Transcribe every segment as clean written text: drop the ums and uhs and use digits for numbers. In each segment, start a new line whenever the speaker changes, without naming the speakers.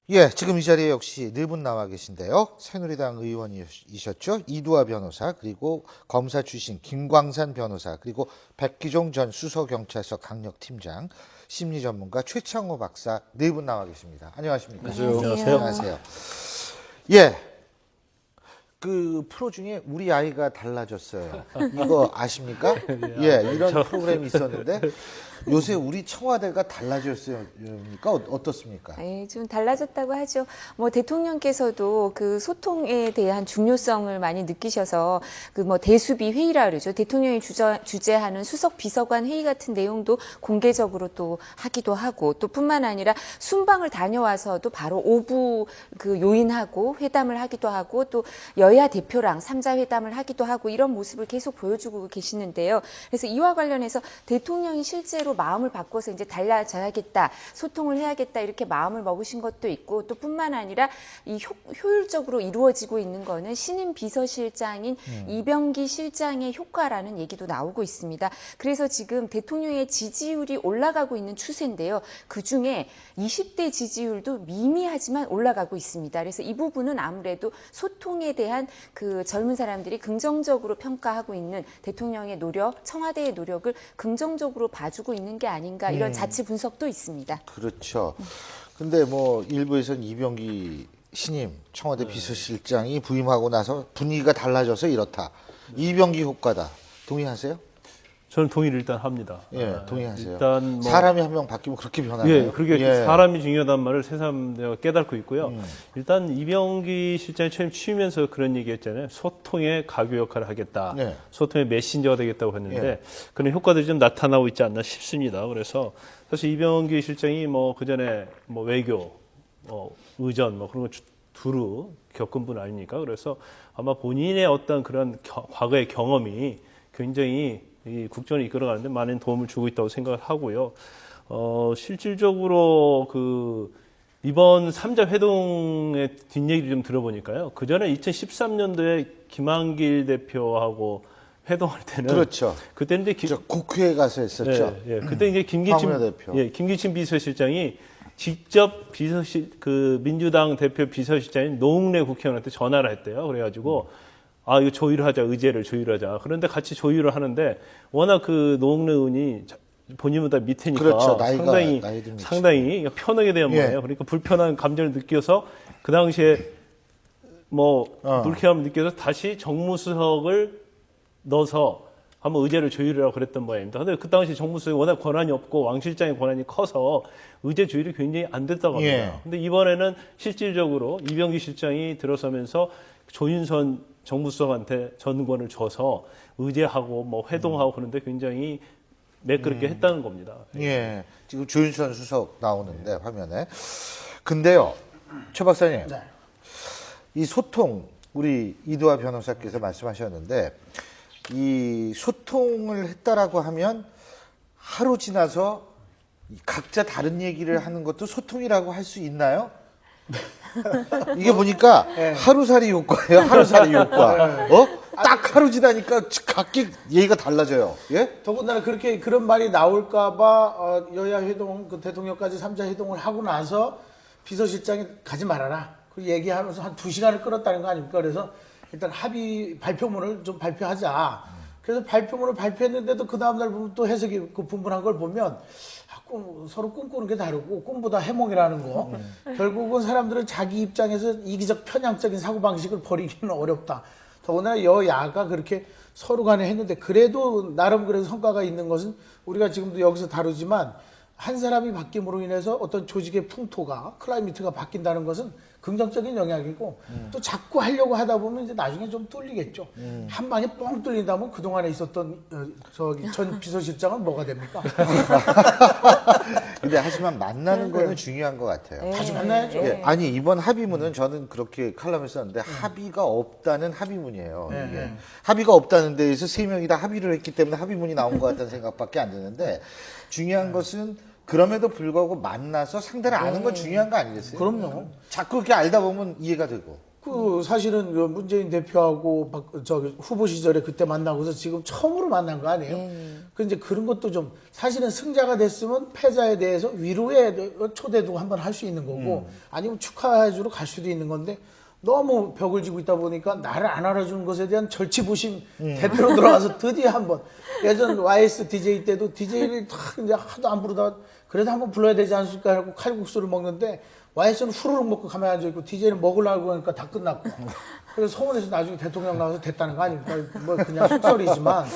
예, 지금 이 자리에 역시 네 분 나와 계신데요. 새누리당 의원이셨죠. 이두화 변호사, 그리고 검사 출신 김광산 변호사, 그리고 백기종 전 수서경찰서 강력팀장, 심리 전문가 최창호 박사 네 분 나와 계십니다. 안녕하십니까?
안녕하세요.
안녕하세요. 예, 그 프로 중에 우리 아이가 달라졌어요. 이거 아십니까? 예, 이런 프로그램이 있었는데 요새 우리 청와대가 달라졌습니까? 어떻습니까?
예, 좀 달라졌다고 하죠. 뭐 대통령께서도 그 소통에 대한 중요성을 많이 느끼셔서 그 뭐 대수비 회의라 그러죠. 대통령이 주재하는 수석 비서관 회의 같은 내용도 공개적으로 또 하기도 하고, 또 뿐만 아니라 순방을 다녀와서도 바로 오부 그 요인하고 회담을 하기도 하고, 또 여야 대표랑 삼자 회담을 하기도 하고, 이런 모습을 계속 보여주고 계시는데요. 그래서 이와 관련해서 대통령이 실제로 마음을 바꿔서 이제 달라져야겠다, 소통을 해야겠다, 이렇게 마음을 먹으신 것도 있고, 또 뿐만 아니라 이 효율적으로 이루어지고 있는 거는 신임 비서실장인 이병기 실장의 효과라는 얘기도 나오고 있습니다. 그래서 지금 대통령의 지지율이 올라가고 있는 추세인데요. 그중에 20대 지지율도 미미하지만 올라가고 있습니다. 그래서 이 부분은 아무래도 소통에 대한 그 젊은 사람들이 긍정적으로 평가하고 있는 대통령의 노력, 청와대의 노력을 긍정적으로 봐주고 있는 게 아닌가, 이런 자치 분석도 있습니다.
그렇죠. 근데 뭐 일부에서는 이병기 신임 청와대 비서실장이 부임하고 나서 분위기가 달라져서 이렇다. 이병기 효과다. 동의하세요?
저는 동의를 일단 합니다.
예, 동의하세요.
일단 뭐
사람이 한 명 바뀌면 그렇게 변하나요?
예, 그렇게
예.
사람이 중요하다는 말을 새삼 내가 깨닫고 있고요. 일단 이병기 실장이 처음 취임면서 그런 얘기했잖아요. 소통의 가교 역할을 하겠다.
네.
소통의 메신저가 되겠다고 했는데
예.
그런 효과들이 좀 나타나고 있지 않나 싶습니다. 그래서 사실 이병기 실장이 뭐 그전에 뭐 외교, 의전 뭐 그런 거 두루 겪은 분 아닙니까? 그래서 아마 본인의 어떤 그런 과거의 경험이 굉장히 이 국정을 이끌어가는데 많은 도움을 주고 있다고 생각을 하고요. 실질적으로 그 이번 3자 회동의 뒷얘기를 좀 들어보니까요. 그 전에 2013년도에 김한길 대표하고 회동할 때는
그렇죠.
그때 이제
저 국회에 가서 했었죠.
예. 그때 이제
황운하 대표.
김기춘 비서실장이 직접 그 민주당 대표 비서실장인 노웅래 국회의원한테 전화를 했대요. 그래가지고 이거 조율을 하자, 의제를 조율하자. 그런데 같이 조율을 하는데 워낙 그 노웅래 의원이 본인보다 밑에니까
그렇죠. 나이도
상당히 편하게 대한
예.
거예요. 그러니까 불편한 감정을 느껴서 그 당시에 뭐 불쾌함을 느껴서 다시 정무수석을 넣어서 한번 의제를 조율하라고 그랬던 모양입니다. 근데 그 당시 정무수석이 워낙 권한이 없고 왕 실장의 권한이 커서 의제 조율이 굉장히 안 됐다고 합니다.
예.
근데 이번에는 실질적으로 이병기 실장이 들어서면서 조윤선 정무수석한테 전권을 줘서 의제하고 뭐 회동하고 그런데 굉장히 매끄럽게 했다는 겁니다.
예. 지금 조윤선 수석 나오는데 화면에. 근데요, 최 박사님.
네.
이 소통, 우리 이두화 변호사께서 말씀하셨는데 이 소통을 했다라고 하면 하루 지나서 각자 다른 얘기를 하는 것도 소통이라고 할 수 있나요? 이게 보니까 하루살이 효과예요. 하루살이 효과. 딱 하루 지나니까 각기 얘기가 달라져요. 예?
더군다나 그런 말이 나올까봐 여야 회동, 그 대통령까지 3자 회동을 하고 나서 비서실장이 가지 말아라. 그 얘기하면서 한 2시간을 끌었다는 거 아닙니까? 그래서 일단 합의 발표문을 좀 발표하자. 그래서 발표문을 발표했는데도 그 다음날 보면 또 해석이 그 분분한 걸 보면 서로 꿈꾸는 게 다르고 꿈보다 해몽이라는 거. 결국은 사람들은 자기 입장에서 이기적 편향적인 사고방식을 버리기는 어렵다. 더군다나 여야가 그렇게 서로 간에 했는데 그래도 나름 그래도 성과가 있는 것은 우리가 지금도 여기서 다루지만 한 사람이 바뀜으로 인해서 어떤 조직의 풍토가 클라이미트가 바뀐다는 것은 긍정적인 영향이고 또 자꾸 하려고 하다 보면 이제 나중에 좀 뚫리겠죠. 한 방에 뻥 뚫린다면 그동안에 있었던 전 비서실장은 뭐가 됩니까?
근데 하지만 만나는 거는 중요한 것 같아요.
다시 만나야죠.
예, 아니 이번 합의문은 저는 그렇게 칼럼에 썼는데 합의가 없다는 합의문이에요.
네,
이게.
네.
합의가 없다는 데에서 세 명이 다 합의를 했기 때문에 합의문이 나온 것 같다는 생각밖에 안 드는데 중요한 것은 그럼에도 불구하고 만나서 상대를 아는 건 중요한 거 아니겠어요?
그럼요.
자꾸 그렇게 알다 보면 이해가 되고.
그 사실은 그 문재인 대표하고 후보 시절에 그때 만나고서 지금 처음으로 만난 거 아니에요? 그 이제 그런 것도 좀 사실은 승자가 됐으면 패자에 대해서 위로의 초대도 한번 할 수 있는 거고 아니면 축하해주러 갈 수도 있는 건데 너무 벽을 지고 있다 보니까 나를 안 알아주는 것에 대한 절치부심 대표로 들어가서 드디어 한번 예전 YS DJ 때도 DJ를 탁 이제 하도 안 부르다가 그래도 한번 불러야 되지 않을까 하고 칼국수를 먹는데 YS는 후루룩 먹고 가만히 앉아있고 DJ는 먹으려고 하니까 다 끝났고 그래서 서울에서 나중에 대통령 나와서 됐다는 거 아닙니까? 뭐 그냥 속설이지만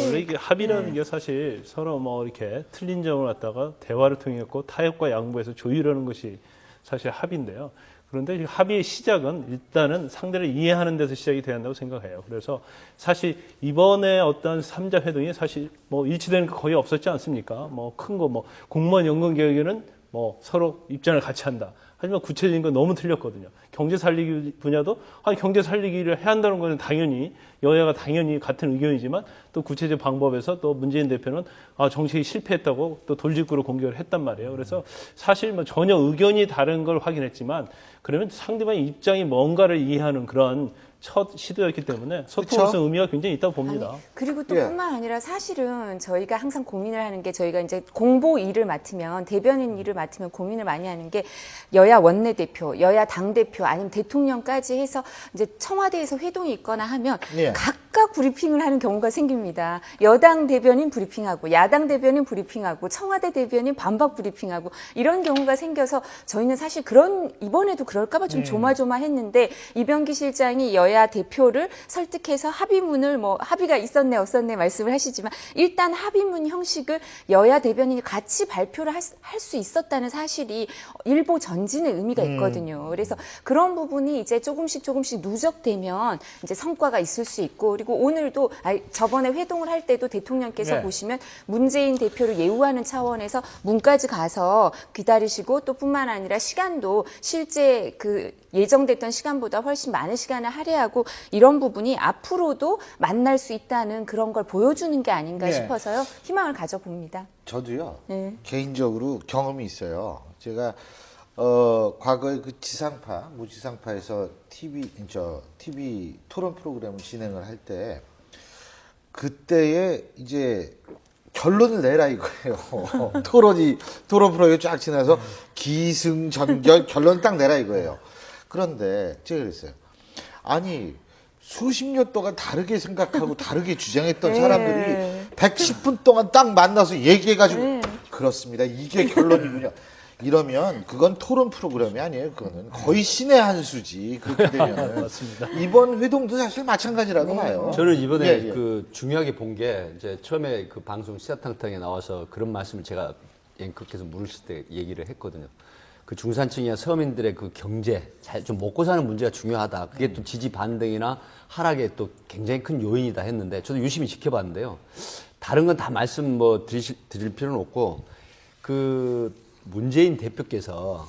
원래 이게 합의라는 게 사실 서로 뭐 이렇게 틀린 점을 갖다가 대화를 통해서 타협과 양보해서 조율하는 것이 사실 합의인데요. 그런데 이 합의의 시작은 일단은 상대를 이해하는 데서 시작이 돼야 한다고 생각해요. 그래서 사실 이번에 어떤 3자 회동이 사실 뭐 일치되는 거 거의 없었지 않습니까? 뭐 큰 거 뭐 공무원 연금 개혁에는 뭐 서로 입장을 같이 한다. 하지만 구체적인 건 너무 틀렸거든요. 경제 살리기 분야도 경제 살리기를 해야 한다는 거는 당연히 여야가 당연히 같은 의견이지만 또 구체적 방법에서 또 문재인 대표는 정책이 실패했다고 또 돌직구로 공격을 했단 말이에요. 그래서 사실 뭐 전혀 의견이 다른 걸 확인했지만 그러면 상대방의 입장이 뭔가를 이해하는 그런 첫 시도였기 때문에 소통으로서 의미가 굉장히 있다고 봅니다.
아니, 그리고 또
예.
뿐만 아니라 사실은 저희가 항상 고민을 하는 게 저희가 이제 공보 일을 맡으면 대변인 일을 맡으면 고민을 많이 하는 게 여야 원내대표, 여야 당대표 아니면 대통령까지 해서 이제 청와대에서 회동이 있거나 하면
예.
각각 브리핑을 하는 경우가 생깁니다. 여당 대변인 브리핑하고 야당 대변인 브리핑하고 청와대 대변인 반박 브리핑하고 이런 경우가 생겨서 저희는 사실 이번에도 그럴까봐 좀 조마조마했는데 이병기 실장이 여야 대표를 설득해서 합의문을 뭐 합의가 있었네 없었네 말씀을 하시지만 일단 합의문 형식을 여야 대변인이 같이 발표를 할 수 있었다는 사실이 일보 전진의 의미가 있거든요. 그래서 그런 부분이 이제 조금씩 누적되면 이제 성과가 있을 수 있고 그리고 오늘도 저번에 회동을 할 때도 대통령께서
네.
보시면 문재인 대표를 예우하는 차원에서 문까지 가서 기다리시고 또 뿐만 아니라 시간도 실제 그 예정됐던 시간보다 훨씬 많은 시간을 할애하고 이런 부분이 앞으로도 만날 수 있다는 그런 걸 보여주는 게 아닌가
네.
싶어서요. 희망을 가져봅니다.
저도요.
네.
개인적으로 경험이 있어요. 제가 과거에 그 무지상파에서 TV 토론 프로그램을 진행을 할 때 그때에 이제 결론을 내라 이거예요. 토론 프로그램 쫙 지나서 기승전결 결론 딱 내라 이거예요. 그런데 제가 그랬어요. 아니 수십 년 동안 다르게 생각하고 다르게 주장했던 사람들이 110분 동안 딱 만나서 얘기해가지고 그렇습니다. 이게 결론이군요. 이러면 그건 토론 프로그램이 아니에요. 그거는 거의 신의 한 수지. 그렇게 되면
맞습니다.
이번 회동도 사실 마찬가지라고 봐요.
저는 이번에
예, 예.
그 중요하게 본 게 이제 처음에 그 방송 시사탕탕에 나와서 그런 말씀을 제가 앵커께서 물으실 때 얘기를 했거든요. 그 중산층이나 서민들의 그 경제, 좀 먹고 사는 문제가 중요하다. 그게 또 지지 반등이나 하락에 또 굉장히 큰 요인이다 했는데 저도 유심히 지켜봤는데요. 다른 건 다 말씀 뭐 드릴 필요는 없고 그 문재인 대표께서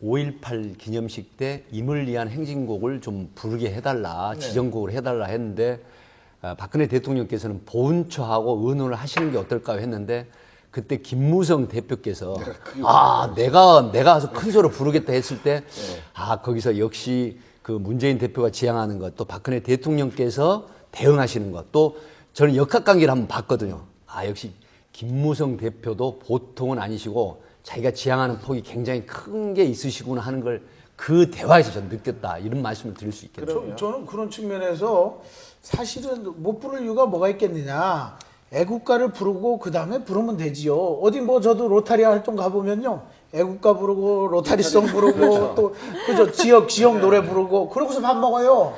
5.18 기념식 때 임을 위한 행진곡을 좀 부르게 해달라, 지정곡을 해달라 했는데 박근혜 대통령께서는 보훈처하고 의논을 하시는 게 어떨까 했는데 그때 김무성 대표께서 내가 가서 큰 소리로 부르겠다 했을 때 거기서 역시 그 문재인 대표가 지향하는 것 또 박근혜 대통령께서 대응하시는 것 또 저는 역학관계를 한번 봤거든요. 역시 김무성 대표도 보통은 아니시고 자기가 지향하는 폭이 굉장히 큰 게 있으시구나 하는 걸 그 대화에서 저는 느꼈다. 이런 말씀을 드릴 수 있겠네요.
저는 그런 측면에서 사실은 못 부를 이유가 뭐가 있겠느냐. 애국가를 부르고 그 다음에 부르면 되지요. 어디 뭐 저도 로타리 활동 가보면요. 애국가 부르고 로타리송 부르고 또 그죠 지역 노래 부르고 그러고서 밥 먹어요.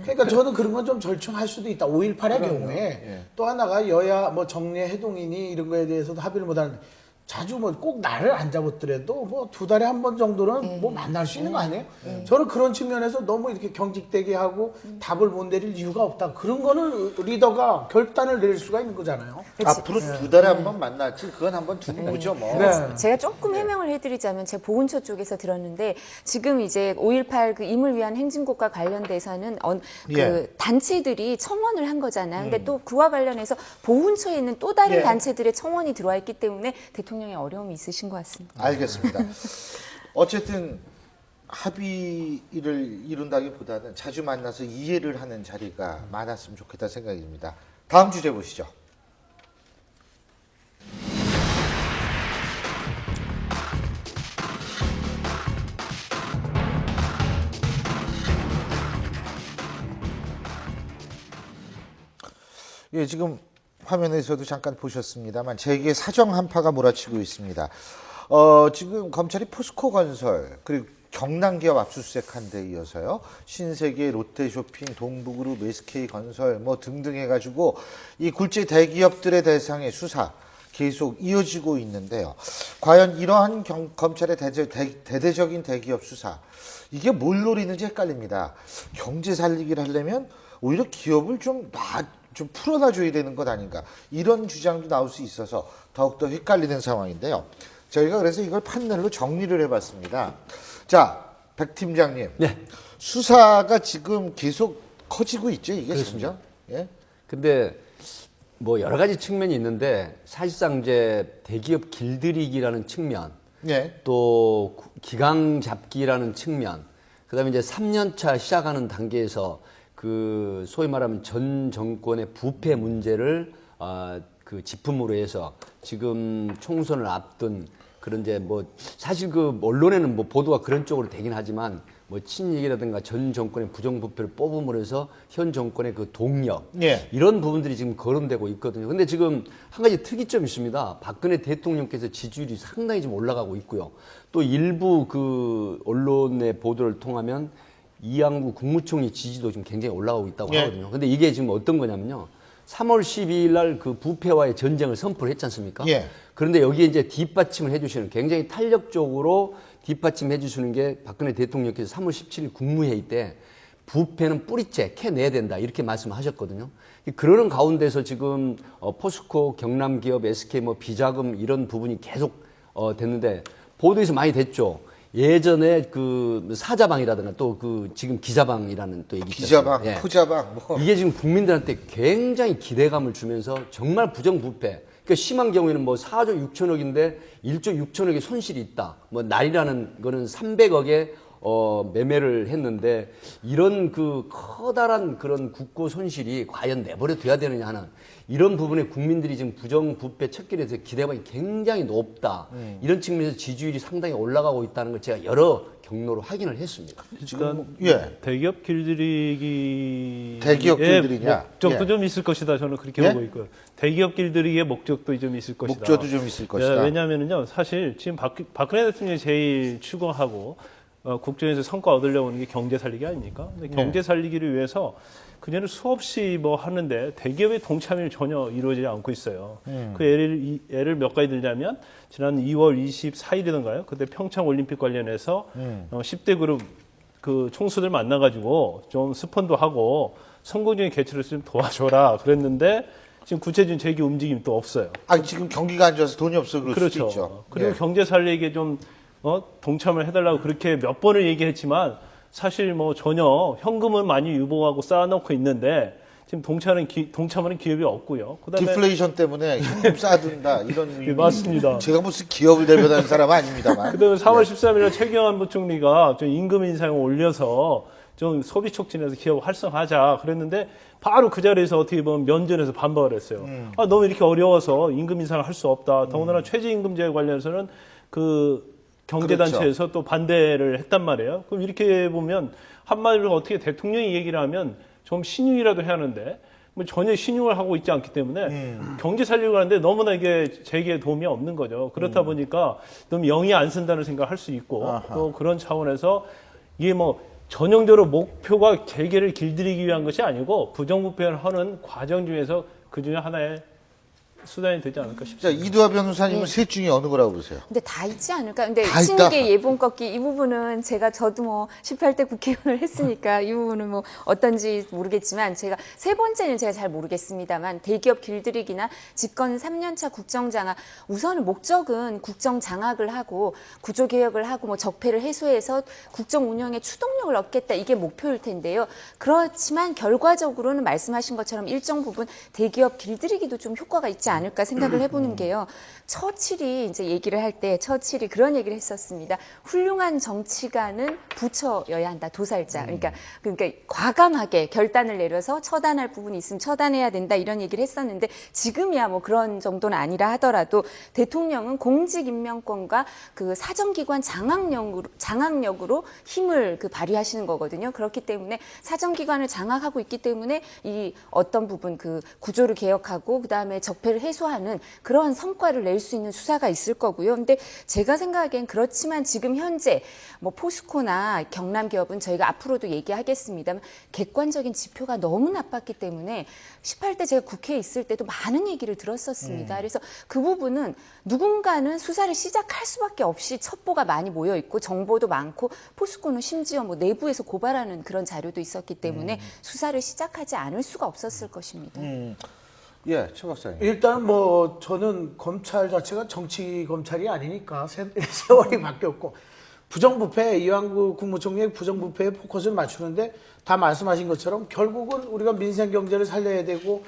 그러니까 저는 그런 건 좀 절충할 수도 있다. 5.18의 경우에 또 하나가 여야 뭐 정례 해동이니 이런 거에 대해서도 합의를 못하는데 자주 뭐 꼭 날을 안 잡았더라도 뭐 2달에 한 번 정도는 뭐 만날 수 있는 거 아니에요? 저는 그런 측면에서 너무 이렇게 경직되게 하고 답을 못 내릴 이유가 없다. 그런 거는 리더가 결단을 내릴 수가 있는 거잖아요.
앞으로 2달에 한 번 만났지 그건 한번 두고 보죠 뭐.
네.
제가 조금 해명을 해드리자면 제가 보훈처 쪽에서 들었는데 지금 이제 5.18 그 임을 위한 행진곡과 관련돼서는
예.
단체들이 청원을 한 거잖아요. 근데 또 그와 관련해서 보훈처에 있는 또 다른
예.
단체들의 청원이 들어와 있기 때문에 대통령의 어려움이 있으신 것 같습니다.
알겠습니다. 어쨌든 합의를 이룬다기보다는 자주 만나서 이해를 하는 자리가 많았으면 좋겠다 생각입니다. 다음 주제 보시죠. 예, 지금 화면에서도 잠깐 보셨습니다만 재계 사정 한파가 몰아치고 있습니다. 지금 검찰이 포스코 건설 그리고 경남기업 압수수색한 데 이어서요. 신세계, 롯데쇼핑, 동부그룹, SK 건설 뭐 등등 해가지고 이 굴지 대기업들의 대상의 수사 계속 이어지고 있는데요. 과연 이러한 검찰의 대대적인 대기업 수사 이게 뭘 노리는지 헷갈립니다. 경제 살리기를 하려면 오히려 기업을 좀 풀어놔줘야 되는 것 아닌가 이런 주장도 나올 수 있어서 더욱더 헷갈리는 상황인데요. 저희가 그래서 이걸 판넬로 정리를 해봤습니다. 자, 백 팀장님.
네.
수사가 지금 계속 커지고 있죠, 이게
그렇습니다.
진짜? 예?
근데 뭐 여러 가지 측면이 있는데 사실상 이제 대기업 길들이기라는 측면,
예.
또 기강 잡기라는 측면, 그다음에 이제 3년차 시작하는 단계에서 그 소위 말하면 전 정권의 부패 문제를 그 짚음으로 해서 지금 총선을 앞둔 그런 이제 뭐 사실 그 언론에는 뭐 보도가 그런 쪽으로 되긴 하지만 뭐 친이익이라든가 전 정권의 부정부패를 뽑음으로 해서 현 정권의 그 동력
예.
이런 부분들이 지금 거론되고 있거든요. 근데 지금 한 가지 특이점이 있습니다. 박근혜 대통령께서 지지율이 상당히 좀 올라가고 있고요. 또 일부 그 언론의 보도를 통하면 이양구 국무총리 지지도 지금 굉장히 올라가고 있다고
예.
하거든요. 근데 이게 지금 어떤 거냐면요. 3월 12일 날 그 부패와의 전쟁을 선포를 했지 않습니까?
예.
그런데 여기에 이제 뒷받침을 해주시는 굉장히 탄력적으로 뒷받침해 주시는 게 박근혜 대통령께서 3월 17일 국무회의 때 부패는 뿌리째 캐내야 된다 이렇게 말씀하셨거든요. 그러는 가운데서 지금 포스코, 경남기업, SK 뭐 비자금 이런 부분이 계속 됐는데 보도에서 많이 됐죠. 예전에 그 사자방이라든가 또 그 지금 기자방이라는 또 얘기 있죠.
기자방, 포자방 뭐.
이게 지금 국민들한테 굉장히 기대감을 주면서 정말 부정부패. 그러니까 심한 경우에는 뭐 4조 6천억인데 1조 6천억의 손실이 있다. 뭐 날이라는 거는 300억에 매매를 했는데 이런 그 커다란 그런 국고 손실이 과연 내버려 둬야 되느냐 하는 이런 부분에 국민들이 지금 부정부패 척결에서 기대감이 굉장히 높다. 이런 측면에서 지지율이 상당히 올라가고 있다는 걸 제가 여러 경로로 확인을 했습니다.
일단
예.
대기업 길들이기
대기업 길들이냐?
목적도
예.
좀 있을 것이다. 저는 그렇게
예?
보고 있고요. 대기업 길들이기의 목적도 좀 있을 것이다.
목적도 좀 있을 것이다.
왜냐하면요, 사실 지금 박근혜 대통령이 제일 추구하고 국정에서 성과 얻으려고 하는 게 경제 살리기 아닙니까? 근데 경제 살리기를 위해서 그녀는 수없이 뭐 하는데 대기업의 동참이 전혀 이루어지지 않고 있어요. 그 예를 몇 가지 들자면 지난 2월 24일이던가요? 그때 평창 올림픽 관련해서 10대 그룹 그 총수들 만나가지고 좀 스폰도 하고 성공적인 개최를 좀 도와줘라 그랬는데 지금 구체적인 재기 움직임이 또 없어요.
아, 지금 경기가 안 좋아서 돈이 없어 그럴 수도
그렇죠.
있죠.
그리고
예.
경제 살리기에 좀 동참을 해달라고 그렇게 몇 번을 얘기했지만 사실 뭐 전혀 현금은 많이 유보하고 쌓아놓고 있는데 지금 동참하는 기업이 없고요. 그다음에
디플레이션 때문에 현금 쌓아둔다 이런 의미.
맞습니다.
제가 무슨 기업을 대변하는 사람은 아닙니다만.
그다음에 4월 13일 최경환 부총리가 좀 임금 인상을 올려서 좀 소비 촉진해서 기업 활성화하자 그랬는데 바로 그 자리에서 어떻게 보면 면전에서 반박을 했어요. 아, 너무 이렇게 어려워서 임금 인상을 할 수 없다. 더군다나 최저임금제 관련해서는 그 경제단체에서
그렇죠.
또 반대를 했단 말이에요. 그럼 이렇게 보면 한마디로 어떻게 대통령이 얘기를 하면 좀 신용이라도 해야 하는데 뭐 전혀 신용을 하고 있지 않기 때문에 경제 살리려고 하는데 너무나 이게 재계에 도움이 없는 거죠. 그렇다 보니까 너무 영이 안 쓴다는 생각을 할 수 있고
아하.
또 그런 차원에서 이게 뭐 전형적으로 목표가 재계를 길들이기 위한 것이 아니고 부정부패를 하는 과정 중에서 그 중에 하나의 수단이 되지 않을까
자,
싶습니다.
이두하 변호사님은 셋 중에 어느 거라고 보세요?
근데 다 있지 않을까? 근데
다 있다.
친이계 예본 꺾기 이 부분은 저도 뭐 18대 국회의원을 했으니까 이 부분은 뭐 어떤지 모르겠지만 세 번째는 제가 잘 모르겠습니다만 대기업 길들이기나 집권 3년차 국정장악 우선은 목적은 국정장악을 하고 구조개혁을 하고 뭐 적폐를 해소해서 국정 운영에 추동력을 얻겠다 이게 목표일 텐데요. 그렇지만 결과적으로는 말씀하신 것처럼 일정 부분 대기업 길들이기도 좀 효과가 있지 있지 않을까 생각을 해보는 게요. 처칠이 이제 얘기를 할 때 처칠이 그런 얘기를 했었습니다. 훌륭한 정치가는 부처여야 한다. 도살자. 그러니까 과감하게 결단을 내려서 처단할 부분이 있으면 처단해야 된다. 이런 얘기를 했었는데 지금이야 뭐 그런 정도는 아니라 하더라도 대통령은 공직 임명권과 그 사정기관 장악력으로 힘을 발휘하시는 거거든요. 그렇기 때문에 사정기관을 장악하고 있기 때문에 이 어떤 부분 그 구조를 개혁하고 그다음에 적폐를 해소하는 그런 성과를 낼 수 있는 수사가 있을 거고요. 근데 제가 생각하기엔 그렇지만 지금 현재 뭐 포스코나 경남기업은 저희가 앞으로도 얘기하겠습니다만 객관적인 지표가 너무 나빴기 때문에 18대 제가 국회에 있을 때도 많은 얘기를 들었었습니다. 그래서 그 부분은 누군가는 수사를 시작할 수밖에 없이 첩보가 많이 모여 있고 정보도 많고 포스코는 심지어 뭐 내부에서 고발하는 그런 자료도 있었기 때문에 수사를 시작하지 않을 수가 없었을 것입니다.
예, 최 박사님.
일단 뭐 저는 검찰 자체가 정치 검찰이 아니니까 세월이 바뀌었고 부정부패 이완구 국무총리의 부정부패에 포커스를 맞추는데 다 말씀하신 것처럼 결국은 우리가 민생 경제를 살려야 되고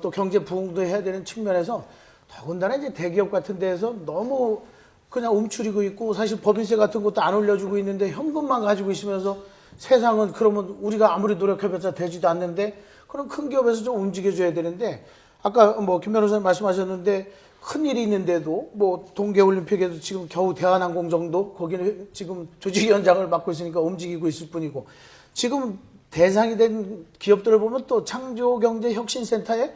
또 경제 부흥도 해야 되는 측면에서 더군다나 이제 대기업 같은 데에서 너무 그냥 움츠리고 있고 사실 법인세 같은 것도 안 올려주고 있는데 현금만 가지고 있으면서 세상은 그러면 우리가 아무리 노력해봤자 되지도 않는데 그럼 큰 기업에서 좀 움직여줘야 되는데 아까 뭐 김 변호사님 말씀하셨는데 큰일이 있는데도 뭐 동계올림픽에도 지금 겨우 대한항공 정도 거기는 지금 조직위원장을 맡고 있으니까 움직이고 있을 뿐이고 지금 대상이 된 기업들을 보면 또 창조경제혁신센터에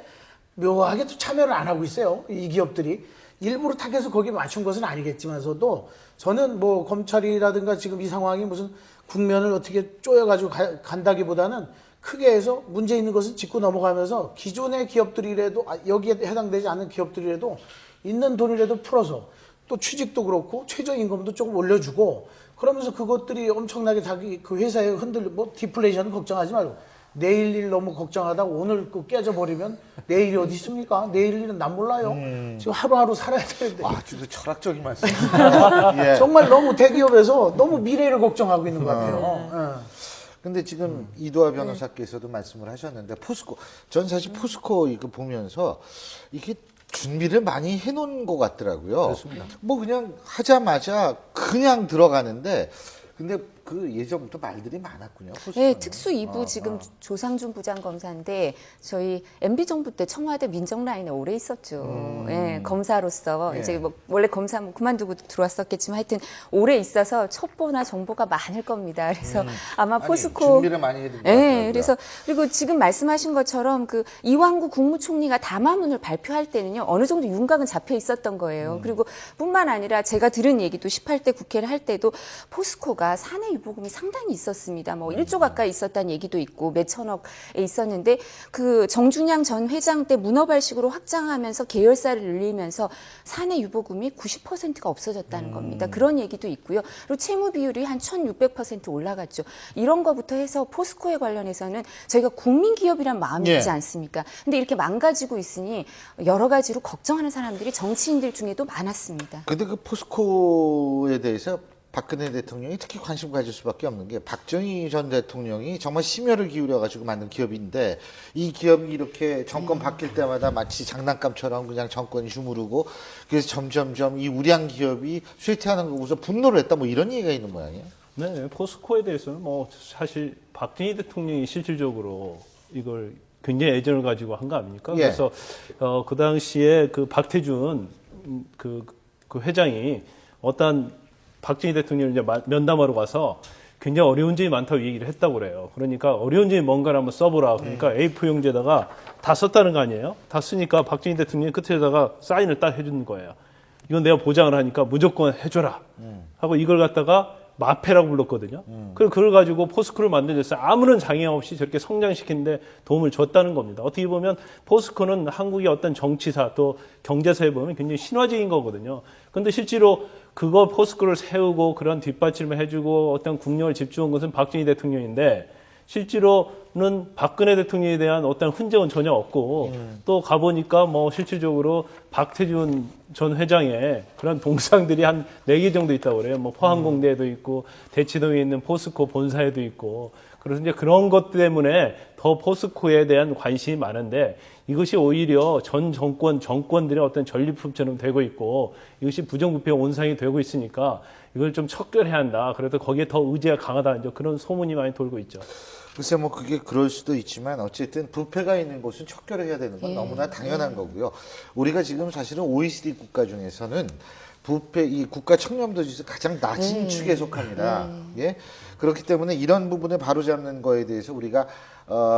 묘하게 또 참여를 안 하고 있어요. 이 기업들이. 일부러 타겟을 거기 맞춘 것은 아니겠지만서도 저는 뭐 검찰이라든가 지금 이 상황이 무슨 국면을 어떻게 쪼여가지고 간다기보다는 크게 해서 문제 있는 것은 짚고 넘어가면서 기존의 기업들이라도 여기에 해당되지 않는 기업들이라도 있는 돈이라도 풀어서 또 취직도 그렇고 최저임금도 조금 올려주고 그러면서 그것들이 엄청나게 자기 그 회사에 뭐 디플레이션 걱정하지 말고 내일 일 너무 걱정하다 오늘 그 깨져버리면 내일이 어디 있습니까? 내일 일은 난 몰라요. 지금 하루하루 살아야 되는데.
아주 철학적인 말씀. 예.
정말 너무 대기업에서 너무 미래를 걱정하고 있는 것 같아요.
근데 지금 이도하 변호사께서도 말씀을 하셨는데 포스코, 전 사실 포스코 이거 보면서 이게 준비를 많이 해놓은 것 같더라고요.
그렇습니다.
뭐 그냥 하자마자 그냥 들어가는데 근데 그 예전부터 말들이 많았군요. 포스코는.
네, 특수 2부 지금 조상준 부장검사인데 저희 MB 정부 때 청와대 민정라인에 오래 있었죠. 예, 검사로서
예.
이제 뭐 원래 검사 뭐 그만두고 들어왔었겠지만 하여튼 오래 있어서 첩보나 정보가 많을 겁니다. 그래서 아마
아니,
포스코
준비를 많이 해둔 것 같더라고요.
예, 그래서 그리고 지금 말씀하신 것처럼 그 이완구 국무총리가 담화문을 발표할 때는요 어느 정도 윤곽은 잡혀 있었던 거예요. 그리고 뿐만 아니라 제가 들은 얘기도 18대 국회를 할 때도 포스코가 사내 유보금이 상당히 있었습니다. 뭐 1조 가까이 있었다는 얘기도 있고 몇천억에 있었는데 그 정준양 전 회장 때 문어발식으로 확장하면서 계열사를 늘리면서 사내 유보금이 90%가 없어졌다는 겁니다. 그런 얘기도 있고요. 그리고 채무 비율이 한 1600% 올라갔죠. 이런 거부터 해서 포스코에 관련해서는 저희가 국민기업이란 마음이
예.
있지 않습니까? 근데 이렇게 망가지고 있으니 여러 가지로 걱정하는 사람들이 정치인들 중에도 많았습니다.
근데 그 포스코에 대해서 박근혜 대통령이 특히 관심 가질 수밖에 없는 게 박정희 전 대통령이 정말 심혈을 기울여가지고 만든 기업인데 이 기업이 이렇게 정권 바뀔 때마다 마치 장난감처럼 그냥 정권이 주무르고 그래서 점점점 이 우량 기업이 쇠퇴하는 거 보고서 분노를 했다 뭐 이런 얘기가 있는 모양이에요.
네, 포스코에 대해서는 뭐 사실 박정희 대통령이 실질적으로 이걸 굉장히 애정을 가지고 한 거 아닙니까?
예.
그래서 그 당시에 그 박태준 그 회장이 어떤 박정희 대통령을 이제 면담하러 가서 굉장히 어려운 점이 많다고 얘기를 했다고 그래요. 그러니까 어려운 점이 뭔가를 한번 써보라. 그러니까 A4용지에다가 다 썼다는 거 아니에요? 다 쓰니까 박정희 대통령이 끝에다가 사인을 딱 해주는 거예요. 이건 내가 보장을 하니까 무조건 해줘라. 하고 이걸 갖다가 마페라고 불렀거든요. 그리고 그걸 가지고 포스코를 만들어서 아무런 장애 없이 저렇게 성장시키는데 도움을 줬다는 겁니다. 어떻게 보면 포스코는 한국의 어떤 정치사 또 경제사에 보면 굉장히 신화적인 거거든요. 근데 실제로 그거 포스코를 세우고 그런 뒷받침을 해주고 어떤 국력을 집중한 것은 박정희 대통령인데 실제로 가서는 박근혜 대통령에 대한 어떤 흔적은 전혀 없고 또 가보니까 뭐 실질적으로 박태준 전 회장의 그런 동상들이 한 4개 정도 있다고 그래요. 뭐 포항공대에도 있고 대치동에 있는 포스코 본사에도 있고 그래서 이제 그런 것 때문에 더 포스코에 대한 관심이 많은데 이것이 오히려 전 정권들의 어떤 전리품처럼 되고 있고 이것이 부정부패 온상이 되고 있으니까 이걸 좀 척결해야 한다. 그래도 거기에 더 의지가 강하다. 이제 그런 소문이 많이 돌고 있죠.
글쎄 뭐 그게 그럴 수도 있지만 어쨌든 부패가 있는 곳은 척결을 해야 되는 건
예.
너무나 당연한 거고요. 우리가 지금 사실은 OECD 국가 중에서는 부패 이 국가 청렴도 지수 가장 낮은 축에 속합니다. 예. 그렇기 때문에 이런 부분을 바로잡는 거에 대해서 우리가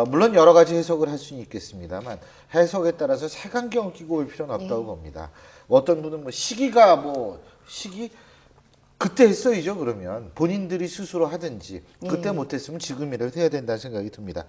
물론 여러 가지 해석을 할 수는 있겠습니다만 해석에 따라서 색안경 끼고 올 필요는 없다고 봅니다. 어떤 분은 뭐 시기 그때 했어야죠. 그러면 본인들이 스스로 하든지 그때 못했으면 지금이라도 해야 된다는 생각이 듭니다.